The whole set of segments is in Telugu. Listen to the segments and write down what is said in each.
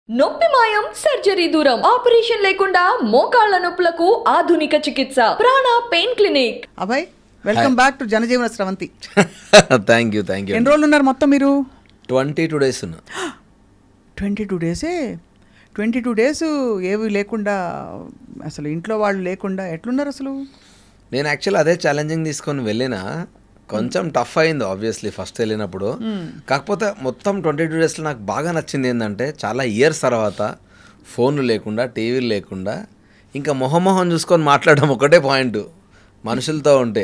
నొప్పి మాయం సర్జరీ దూరం ఆపరేషన్ లేకుండా మోకాళ్ల నొప్పులకు ఆధునిక చికిత్స Prana pain clinic. Abhay welcome back to జనజీవన స్రవంతి. Thank you. ఎన్ని రోజులు ఉన్నారు మొత్తం మీరు? 22 days ఉన్నా. 22 days. 22 days ఏవి లేకుండా, అసలు ఇంట్లో వాళ్ళు లేకుండా ఎట్లున్నారు అసలు? నేను యాక్చువల్ అదే ఛాలెంజింగ్ తీసుకొని వెళ్ళినా, కొంచెం టఫ్ అయింది ఆబ్వియస్లీ ఫస్ట్ వెళ్ళినప్పుడు. కాకపోతే మొత్తం 22 daysలో నాకు బాగా నచ్చింది ఏంటంటే, చాలా ఇయర్స్ తర్వాత ఫోన్లు లేకుండా, టీవీలు లేకుండా, ఇంకా మొహం చూసుకొని మాట్లాడడం ఒకటే పాయింట్ మనుషులతో ఉంటే.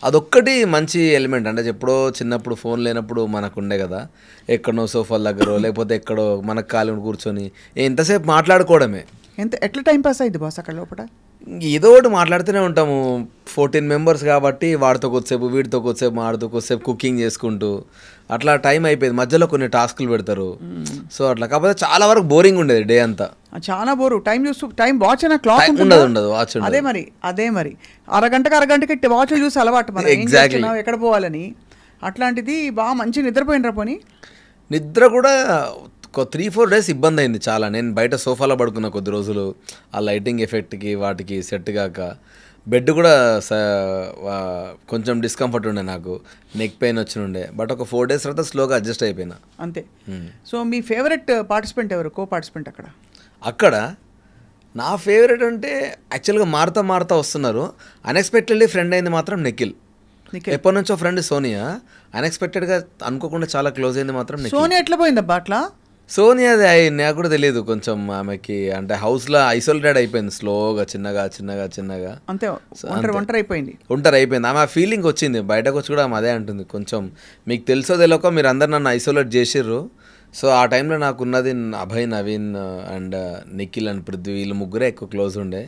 అదొక్కటి మంచి ఎలిమెంట్. అంటే ఎప్పుడో చిన్నప్పుడు ఫోన్ లేనప్పుడు మనకు ఉండే కదా, ఎక్కడో సోఫాల దగ్గర లేకపోతే ఎక్కడో మనకు ఖాళీ కూర్చొని ఎంతసేపు మాట్లాడుకోవడమే. ఎట్లా టైం పాస్ అయింది బాస్ అక్కడ లోపల? ఏదో ఒకటి మాట్లాడుతూనే ఉంటాము. 14 members కాబట్టి వాడితో కొద్దిసేపు, వీడితో కొద్దిసేపు, ఆడుతూ కొద్దిసేపు కుకింగ్ చేసుకుంటూ అట్లా టైం అయిపోయింది. మధ్యలో కొన్ని టాస్క్లు పెడతారు, సో అట్లా. కాకపోతే చాలా వరకు బోరింగ్ ఉండేది డే అంతా. చాలా బోరు. టైం చూస్తూ టైం వాచ్ అయినా క్లాక్ ఉండదు వాచ్. అదే మరి అరగంటకి వాచ్ చూసి అలవాటు మనం. ఎగ్జాక్ట్లీ ఎక్కడ పోవాలని. అట్లాంటిది బాగా మంచి నిద్రపోయినరా పోనీ? నిద్ర కూడా 3-4 days ఇబ్బంది అయింది చాలా. నేను బయట సోఫాలో పడుకున్న కొద్ది రోజులు, ఆ లైటింగ్ ఎఫెక్ట్కి వాటికి సెట్ కాక. బెడ్ కూడా కొంచెం డిస్కంఫర్ట్ ఉండే, నాకు నెక్ పెయిన్ వచ్చి ఉండే. బట్ ఒక 4 days తర్వాత స్లోగా అడ్జస్ట్ అయిపోయినా అంతే. సో మీ ఫేవరెట్ పార్టిసిపెంట్ ఎవరు, కో పార్టిసిపెంట్ అక్కడ? నా ఫేవరెట్ అంటే యాక్చువల్గా మారుతా వస్తున్నారు. అన్ఎక్స్పెక్టెడ్లీ ఫ్రెండ్ అయింది మాత్రం నిఖిల్. ఎప్పటి నుంచో ఫ్రెండ్ సోనియా, అన్ఎక్స్పెక్టెడ్గా అనుకోకుండా చాలా క్లోజ్ అయింది మాత్రం నిఖిల్. సోనియా ఎట్లా పోయిందబ్బా అట్లా? సోనియాది నాకు కూడా తెలియదు. కొంచెం ఆమెకి అంటే హౌస్లో ఐసోలేటెడ్ అయిపోయింది స్లోగా, చిన్నగా అంతే. ఒంటరి అయిపోయింది ఆమె. ఆ ఫీలింగ్ వచ్చింది బయటకు వచ్చి కూడా ఆమె అదే అంటుంది. కొంచెం మీకు తెలుసో తెలియక మీరు అందరు నన్ను ఐసోలేట్ చేసిర్రు. సో ఆ టైంలో నాకున్నది అభయ్, నవీన్ అండ్ నిఖిల్ అండ్ పృథ్వీ, వీళ్ళు ముగ్గురే ఎక్కువ క్లోజ్ ఉండే.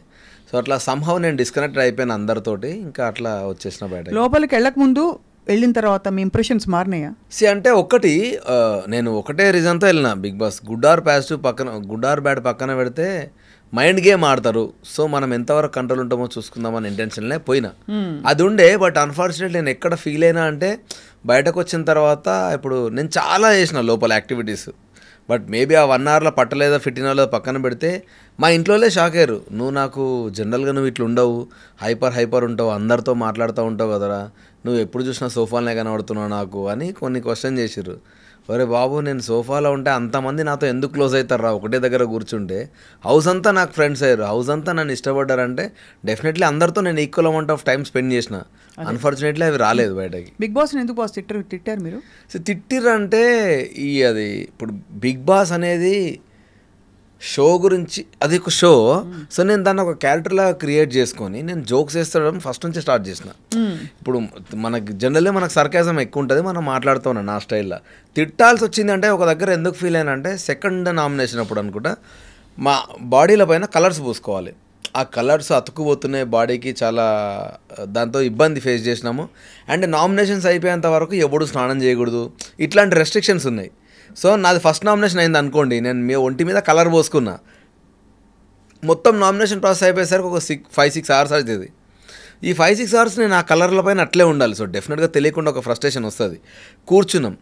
సో అట్లా సంహవ్ నేను డిస్కనెక్ట్ అయిపోయాను అందరితోటి. ఇంకా అట్లా వచ్చేసిన బయట. లోపలికి వెళ్ళక ముందు, వెళ్ళిన తర్వాత మీ ఇంప్రెషన్స్ మారినాయా? అంటే నేను ఒకటే రీజన్తో వెళ్ళిన Bigg Boss. Good or positive పక్కన, గుడ్ ఆర్ బ్యాడ్ పక్కన పెడితే మైండ్ గేమ్ ఆడతారు. సో మనం ఎంతవరకు కంట్రోల్ ఉంటామో చూసుకుందామని ఇంటెన్షన్లే పోయినా. అది ఉండే. బట్ అన్ఫార్చునేట్లీ నేను ఎక్కడ ఫీల్ అయినా అంటే, బయటకు వచ్చిన తర్వాత ఇప్పుడు నేను చాలా చేసిన లోపల యాక్టివిటీస్. బట్ మేబీ ఆ 1 hourలో పట్టలేదో ఫిట్టినాలో పక్కన పెడితే మా ఇంట్లోనే షాక్ అయ్యారు. నువ్వు నాకు జనరల్గా నువ్వు ఇట్లా ఉండవు, హైపర్ ఉంటావు, అందరితో మాట్లాడుతూ ఉంటావు కదరా, నువ్వు ఎప్పుడు చూసినా సోఫాలనే కనబడుతున్నావు నాకు అని కొన్ని క్వశ్చన్ చేసిర్రు. ఒరే బాబు, నేను సోఫాలో ఉంటే అంతమంది నాతో ఎందుకు క్లోజ్ అవుతారా? ఒకటే దగ్గర కూర్చుంటే హౌస్ అంతా నాకు ఫ్రెండ్స్ అయ్యారు, హౌస్ అంతా నన్ను ఇష్టపడ్డారంటే డెఫినెట్లీ అందరితో నేను equal amount of time spend చేసిన. అన్ఫార్చునేట్లీ అవి రాలేదు బయటకి. బిగ్ బాస్ ఎందుకు బాస్ తిట్టారు మీరు? తిట్టిర్రు అంటే అది ఇప్పుడు బిగ్ బాస్ అనేది షో గురించి, అది ఒక షో. సో నేను దాన్ని ఒక క్యారెక్టర్లా క్రియేట్ చేసుకొని నేను జోక్స్ వేస్తడం ఫస్ట్ నుంచి స్టార్ట్ చేసిన. ఇప్పుడు మనకి జనరల్లీ మనకు సర్కాజం ఎక్కువ ఉంటుంది, మనం మాట్లాడుతూ ఉన్నాం నా స్టైల్లో. తిట్టాల్సి వచ్చిందంటే ఒక దగ్గర ఎందుకు ఫీల్ అయినా అంటే, సెకండ్ నామినేషన్ అప్పుడు అనుకుంటా, మా బాడీల పైన కలర్స్ పూసుకోవాలి. ఆ కలర్స్ అతుక్కుపోతున్నాయి బాడీకి, చాలా దాంతో ఇబ్బంది ఫేస్ చేసినాము. అండ్ నామినేషన్స్ అయిపోయేంత వరకు ఎవడు స్నానం చేయకూడదు, ఇట్లాంటి రెస్ట్రిక్షన్స్ ఉన్నాయి. సో నాది ఫస్ట్ నామినేషన్ అయింది అనుకోండి, నేను మీ ఒంటి మీద కలర్ పోసుకున్నా. మొత్తం నామినేషన్ ప్రాసెస్ అయిపోయేసరికి ఒక 5-6 hours అవుతుంది. ఈ 5-6 hours నేను ఆ కలర్ల పైన అట్లే ఉండాలి. సో డెఫినెట్గా తెలియకుండా ఒక ఫ్రస్ట్రేషన్ వస్తుంది. కూర్చున్నాం.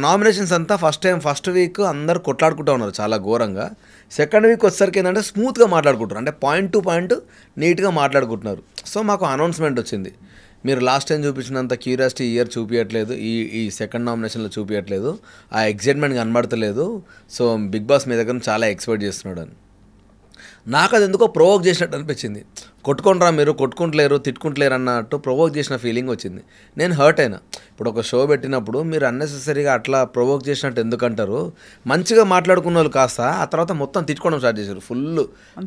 నామినేషన్స్ అంతా ఫస్ట్ వీక్ అందరు కొట్లాడుకుంటూ ఉన్నారు చాలా ఘోరంగా. సెకండ్ వీక్ వచ్చేసరికి ఏంటంటే స్మూత్గా మాట్లాడుకుంటారు, అంటే పాయింట్ టు పాయింట్ నీట్గా మాట్లాడుకుంటున్నారు. సో మాకు అనౌన్స్మెంట్ వచ్చింది, మీరు లాస్ట్ టైం చూపించినంత క్యూరియాసిటీ ఇయర్ చూపించట్లేదు, ఈ సెకండ్ నామినేషన్లో చూపించట్లేదు, ఆ ఎగ్జైట్మెంట్ కనబడతలేదు. సో బిగ్ బాస్ మీ దగ్గర చాలా ఎక్స్పెక్ట్ చేస్తున్నాడు అని. నాకు అది ఎందుకో ప్రొవోక్ చేసినట్టు అనిపించింది. కొట్టుకుంటారా మీరు, కొట్టుకుంటలేరు, తిట్టుకుంటలేరు అన్నట్టు ప్రొవోక్ చేసిన ఫీలింగ్ వచ్చింది. నేను హర్ట్ అయినా. ఇప్పుడు ఒక షో పెట్టినప్పుడు మీరు అన్నెసెసరీగా అట్లా ప్రొవోక్ చేసినట్టు ఎందుకంటారు? మంచిగా మాట్లాడుకున్న వాళ్ళు కాస్త ఆ తర్వాత మొత్తం తిట్టుకోవడం స్టార్ట్ చేశారు. ఫుల్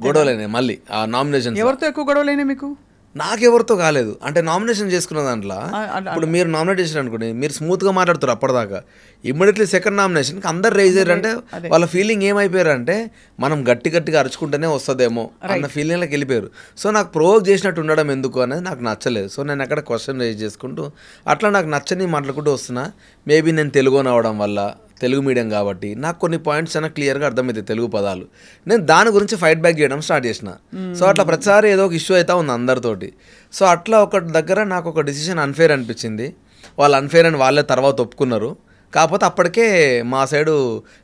గొడవలైనాయి మళ్ళీ ఆ నామినేషన్. ఎవరితో ఎక్కువ గొడవలైనా మీకు? నాకెవరితో కాలేదు. అంటే నామినేషన్ చేసుకున్న దాంట్లో ఇప్పుడు మీరు నామినేట్ చేసారు అనుకోండి, మీరు స్మూత్గా మాట్లాడుతారు అప్పటిదాకా. ఇమ్మీడియట్లీ సెకండ్ నామినేషన్కి అందరు రైజ్ అయ్యారంటే వాళ్ళ ఫీలింగ్ ఏమైపోయారంటే, మనం గట్టిగా అరుచుకుంటేనే వస్తుందేమో అన్న ఫీలింగ్లోకి వెళ్ళిపోయారు. సో నాకు ప్రొవోక్ చేసినట్టు ఉండడం ఎందుకు అనేది నాకు నచ్చలేదు. సో నేను అక్కడ క్వశ్చన్ రైజ్ చేసుకుంటూ అట్లా నాకు నచ్చని మాట్లాడుకుంటూ వస్తున్నా. మేబీ నేను తెలుగు అవడం వల్ల, తెలుగు మీడియం కాబట్టి నాకు కొన్ని పాయింట్స్ చాలా క్లియర్గా అర్థమవుతాయి తెలుగు పదాలు. నేను దాని గురించి ఫైట్ బ్యాక్ చేయడం స్టార్ట్ చేసిన. సో అట్లా ప్రతిసారి ఏదో ఒక ఇష్యూ అవుతా ఉంది అందరితోటి. సో అట్లా ఒక దగ్గర నాకు ఒక డిసిషన్ అన్ఫేర్ అనిపించింది. వాళ్ళు అన్ఫేర్ అని వాళ్ళే తర్వాత ఒప్పుకున్నారు. కాకపోతే అప్పటికే మా సైడు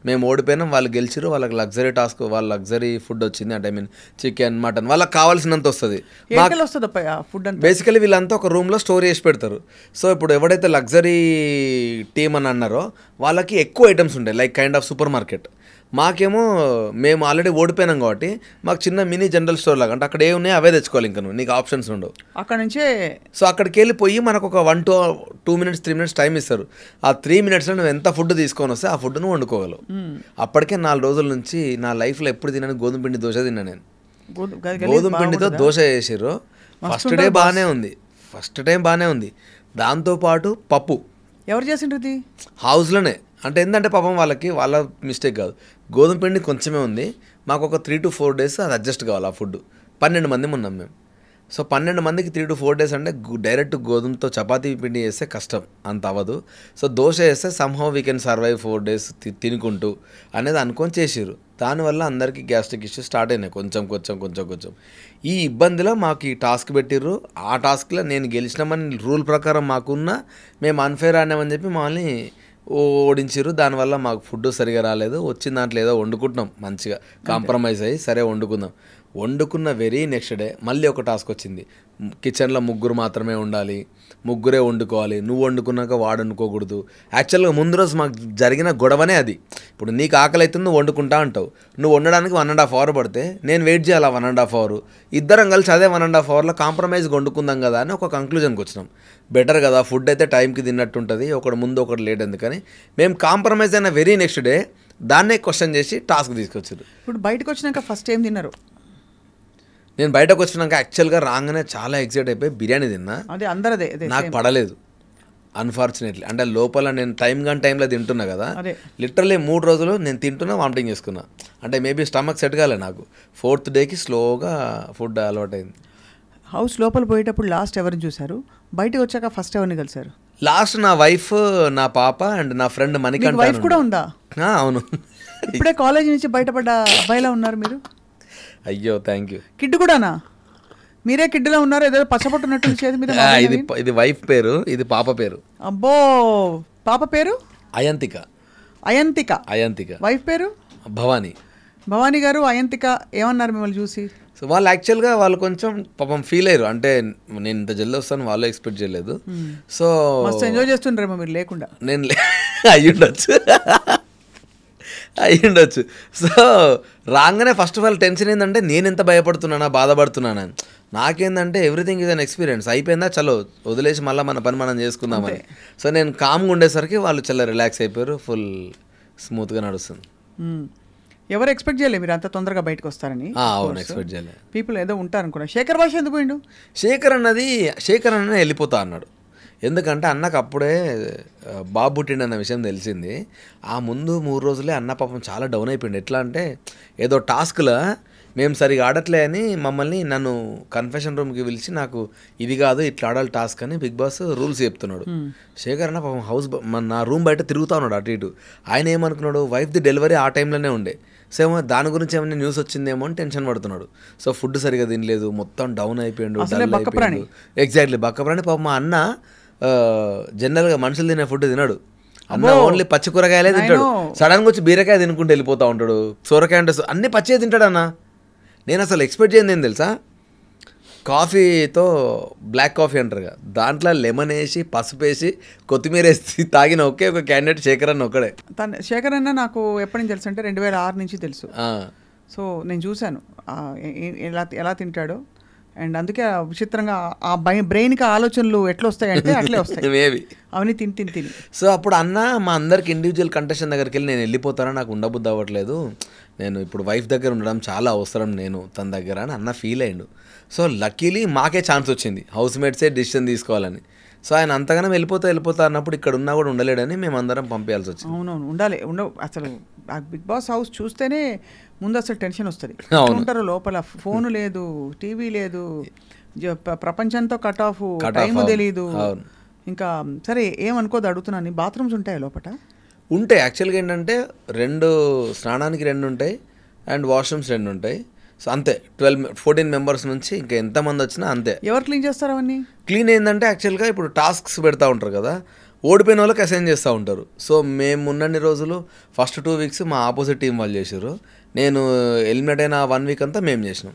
మేము ఓడిపోయినాం, వాళ్ళు గెలిచిరు, వాళ్ళకి లగ్జరీ టాస్క్, వాళ్ళ లగ్జరీ ఫుడ్ వచ్చింది. అంటే ఐ మీన్ చికెన్ మటన్ వాళ్ళకి కావాల్సినంత వస్తుంది. ఫుడ్ బేసికలీ వీళ్ళంతా ఒక రూమ్లో స్టోర్ చేసి పెడతారు. సో ఇప్పుడు ఎవడైతే లగ్జరీ టీమ్ అని అన్నారో వాళ్ళకి ఎక్కువ ఐటమ్స్ ఉంటాయి, like kind of super market. మాకేమో మేము ఆల్రెడీ ఓడిపోయినాం కాబట్టి మాకు చిన్న మినీ జనరల్ స్టోర్ లాగా, అంటే అక్కడ ఏ ఉన్నాయో అవే తెచ్చుకోవాలి, ఇంకా నీకు ఆప్షన్స్ ఉండవు అక్కడ నుంచే. సో అక్కడికి వెళ్ళిపోయి మనకు ఒక 1 to 2 minutes 3 minutes టైం ఇస్తారు. ఆ 3 minutesలో నువ్వు ఎంత ఫుడ్ తీసుకొని వస్తే ఆ ఫుడ్ను వండుకోగలవు. అప్పటికే 4 రోజుల నుంచి నా లైఫ్లో ఎప్పుడు తిన్నాను గోధుమ పిండి దోశ తిన్నా నేను. గోధుమ పిండితో దోశ చేసారు. ఫస్ట్ డే బాగానే ఉంది, ఫస్ట్ టైం బాగానే ఉంది. దాంతోపాటు పప్పు ఎవరు చేసిండ్రు హౌస్లోనే. అంటే ఏంటంటే పాపం వాళ్ళ మిస్టేక్ కాదు, గోధుమ పిండి కొంచెమే ఉంది, మాకు ఒక 3 to 4 days అది అడ్జస్ట్ కావాలి ఆ ఫుడ్. 12 మంది ఉన్నాం మేము. సో 12 మందికి 3 to 4 days అంటే డైరెక్ట్ గోధుమతో చపాతీ పిండి చేస్తే కష్టం, అంత అవ్వదు. సో దోశ వేస్తే somehow we can survive 4 days తినుకుంటూ అనేది అనుకొని చేసిర్రు. దానివల్ల అందరికీ గ్యాస్ట్రిక్ ఇష్యూస్ స్టార్ట్ అయినాయి కొంచెం. ఈ ఇబ్బందిలో మాకు ఈ టాస్క్ పెట్టిర్రు. ఆ టాస్క్లో నేను గెలిచినామని రూల్ ప్రకారం మాకున్న మేము అన్ఫేర్ ఆడినామని చెప్పి మమ్మల్ని ఓడించారు. దానివల్ల మాకు ఫుడ్ సరిగా రాలేదు. వచ్చిన దాంట్లో ఏదో వండుకుంటున్నాం, మంచిగా కాంప్రమైజ్ అయ్యి సరే వండుకున్న వెరీ నెక్స్ట్ డే మళ్ళీ ఒక టాస్క్ వచ్చింది. కిచెన్లో 3 మాత్రమే ఉండాలి, 3 వండుకోవాలి, నువ్వు వండుకున్నాక వాడు వండుకోకూడదు. యాక్చువల్గా ముందు రోజు మాకు జరిగిన గొడవనే అది. ఇప్పుడు నీకు ఆకలి అయితే నువ్వు వండుకుంటా అంటావు, నువ్వు వండడానికి 1.5 hour పడితే నేను వెయిట్ చేయాలి 1.5 hour. ఇద్దరం కలిసి అదే 1.5 hourలో కాంప్రమైజ్గా వండుకుందాం కదా అని ఒక కంక్లూజన్కి వచ్చినాం. బెటర్ కదా, ఫుడ్ అయితే టైంకి తిన్నట్టుంటుంది, ఒకటి ముందు ఒకటి లేట్ ఎందుకని మేము కాంప్రమైజ్ అయిన వెరీ నెక్స్ట్ డే దాన్నే క్వశ్చన్ చేసి టాస్క్ తీసుకొచ్చారు. ఇప్పుడు బయటకు వచ్చినాక ఫస్ట్ ఏం తిన్నారు? నేను బయటకు వచ్చినాక యాక్చువల్గా రాగానే చాలా ఎక్సైట్ అయిపోయి బిర్యానీ తిన్నా. అదే అందరదే, నాకు పడలేదు అన్ఫార్చునేట్లీ. అంటే లోపల నేను టైంలో తింటున్నా కదా, లిటరల్లీ 3 రోజులు నేను తింటున్నా, వామిటింగ్ చేసుకున్నా. అంటే మేబీ స్టమక్ సెట్ కాలే నాకు. 4th డేకి స్లోగా ఫుడ్ అలవాటు అయింది. హౌస్ లోపల పోయేటప్పుడు లాస్ట్ ఎవరిని చూసారు? బయటకు వచ్చాక ఫస్ట్ ఎవరిని కలిసారు? లాస్ట్ నా వైఫ్, నా పాప అండ్ నా ఫ్రెండ్ మణికంఠ. వైఫ్ కూడా ఉందా? అవును. ఇప్పుడే కాలేజ్ నుంచి బయటపడ్డ అబ్బాయిలా ఉన్నారు మీరు. అయ్యో థ్యాంక్ యూ. కిడ్ కూడానా? మీరే కిడ్లా ఉన్నారు, ఏదో పచ్చబొట్టున్నట్టు చేతి మీద. ఇది వైఫ్ పేరు, ఇది పాప పేరు. అబ్బో, పాప పేరు అయంతిక. వైఫ్ పేరు భవానీ గారు. అయంతిక ఏమన్నారు మిమ్మల్ని చూసి? సో వాళ్ళు యాక్చువల్గా వాళ్ళు కొంచెం పాపం ఫీల్ అయ్యారు. అంటే నేను ఇంత జల్దీ వస్తాను వాళ్ళు ఎక్స్పెక్ట్ చేయలేదు. సో మస్తు ఎంజాయ్ చేస్తుండ్రేమో మీరు లేకుండా. నేను అయ్యుండొచ్చు. సో రాగానే ఫస్ట్ ఆఫ్ ఆల్ టెన్షన్ ఏంటంటే నేను ఎంత భయపడుతున్నానా బాధపడుతున్నానని. నాకేందంటే ఎవ్రీథింగ్ ఈజ్ అన్ ఎక్స్పీరియన్స్. అయిపోయిందా చలో వదిలేసి మళ్ళీ మన పని మనం చేసుకుందామని. సో నేను కామ్గా ఉండేసరికి వాళ్ళు చాలా రిలాక్స్ అయిపోయారు, ఫుల్ స్మూత్గా నడుస్తుంది. ఎవరు ఎక్స్పెక్ట్ చేయలేదు మీరు అంత తొందరగా బయటకు వస్తారని? అవును, ఎక్స్పెక్ట్ చేయలేదు. పీపుల్ ఏదో ఉంటారనుకున్నా. శేఖర్ భాష ఎందుకు పోయిండు? శేఖర్ అన్న వెళ్ళిపోతా అన్నాడు. ఎందుకంటే అన్నకు అప్పుడే బాబు పుట్టిండు అన్న విషయం తెలిసింది. ఆ ముందు 3 రోజులే అన్న పాపం చాలా డౌన్ అయిపోయింది. ఎట్లా అంటే ఏదో టాస్క్లో మేము సరిగా ఆడట్లే అని నన్ను కన్ఫెషన్ రూమ్కి పిలిచి నాకు ఇది కాదు ఇట్లా ఆడాలి టాస్క్ అని బిగ్ బాస్ రూల్స్ చెప్తున్నాడు. శేఖర్ అన్న పాపం నా రూమ్ బయట తిరుగుతూ ఉన్నాడు అటు ఇటు. ఆయన ఏమనుకున్నాడు, వైఫ్ది డెలివరీ ఆ టైంలోనే ఉండే. సో ఏమో దాని గురించి ఏమైనా న్యూస్ వచ్చిందేమో అని టెన్షన్ పడుతున్నాడు. సో ఫుడ్ సరిగా తినలేదు, మొత్తం డౌన్ అయిపోయాడు. ఎగ్జాక్ట్లీ బక్కప్రాణి. పాపం మా అన్న జనరల్గా మనుషులు తినే ఫుడ్ తినడు. అన్న ఓన్లీ పచ్చి కూరగాయలే తింటాడు. సడన్గా వచ్చి బీరకాయ తినుకుంటూ వెళ్ళిపోతూ ఉంటాడు. సొరకాయ అంటే అన్నీ పచ్చే తింటాడు అన్న. నేను అసలు ఎక్స్పెక్ట్ చేయండి ఏం తెలుసా, కాఫీతో బ్లాక్ కాఫీ అంటారు కదా, దాంట్లో లెమన్ వేసి పసుపు వేసి కొత్తిమీర వేసి తాగిన ఒకే ఒక క్యాండిడేట్ శేఖర్ అన్న ఒక్కడే. శేఖర్ అన్న నాకు ఎప్పటి నుంచి తెలుసు అంటే 2006 నుంచి తెలుసు. సో నేను చూశాను ఎలా తింటాడో. అండ్ అందుకే విచిత్రంగా ఆ బ్రెయిన్కి ఆలోచనలు ఎట్లా వస్తాయంటే అట్లే వస్తాయి మేబీ అవన్నీ తిని. సో అప్పుడు అన్న మా అందరికి ఇండివిజువల్ కంటెస్టెంట్ దగ్గరికి వెళ్ళి నేను వెళ్ళిపోతానా, నాకు ఉండబుద్ధి అవ్వట్లేదు, నేను ఇప్పుడు వైఫ్ దగ్గర ఉండడం చాలా అవసరం నేను తన దగ్గర అని అన్న ఫీల్ అయ్యిండు. సో లక్కీలీ మాకే ఛాన్స్ వచ్చింది, హౌస్ మేట్సే డిసిషన్ తీసుకోవాలని. సో ఆయన అంతగానో వెళ్ళిపోతా అన్నప్పుడు ఇక్కడ ఉన్నా కూడా ఉండలేడని మేము అందరం పంపించాల్సి వచ్చింది. అవునవును, ఉండాలి. అసలు ఆ బిగ్ బాస్ హౌస్ చూస్తేనే ముందు అసలు టెన్షన్ వస్తుంది. ఉంటారు లోపల, ఫోన్ లేదు, టీవీ లేదు, ప్రపంచంతో కట్ ఆఫ్, టైం తెలియదు. ఇంకా సరే ఏమనుకోదు అడుగుతున్నాను, బాత్రూమ్స్ ఉంటాయి లోపల? ఉంటాయి. యాక్చువల్గా ఏంటంటే 2 స్నానానికి 2 ఉంటాయి అండ్ వాష్రూమ్స్ 2 ఉంటాయి. సో అంతే, 14 మెంబర్స్ నుంచి ఇంకా ఎంతమంది వచ్చినా అంతే. ఎవరు క్లీన్ చేస్తారు అవన్నీ? క్లీన్ ఏంటంటే యాక్చువల్గా ఇప్పుడు టాస్క్స్ పెడతా ఉంటారు కదా, ఓడిపోయిన వాళ్ళకి అసైన్ చేస్తూ ఉంటారు. సో మేము ఉన్నన్ని రోజులు ఫస్ట్ 2 వీక్స్ మా ఆపోజిట్ టీం వాళ్ళు చేసారు, నేను ఎలిమినేట్ అయిన 1 వీక్ అంతా మేము చేసినాం.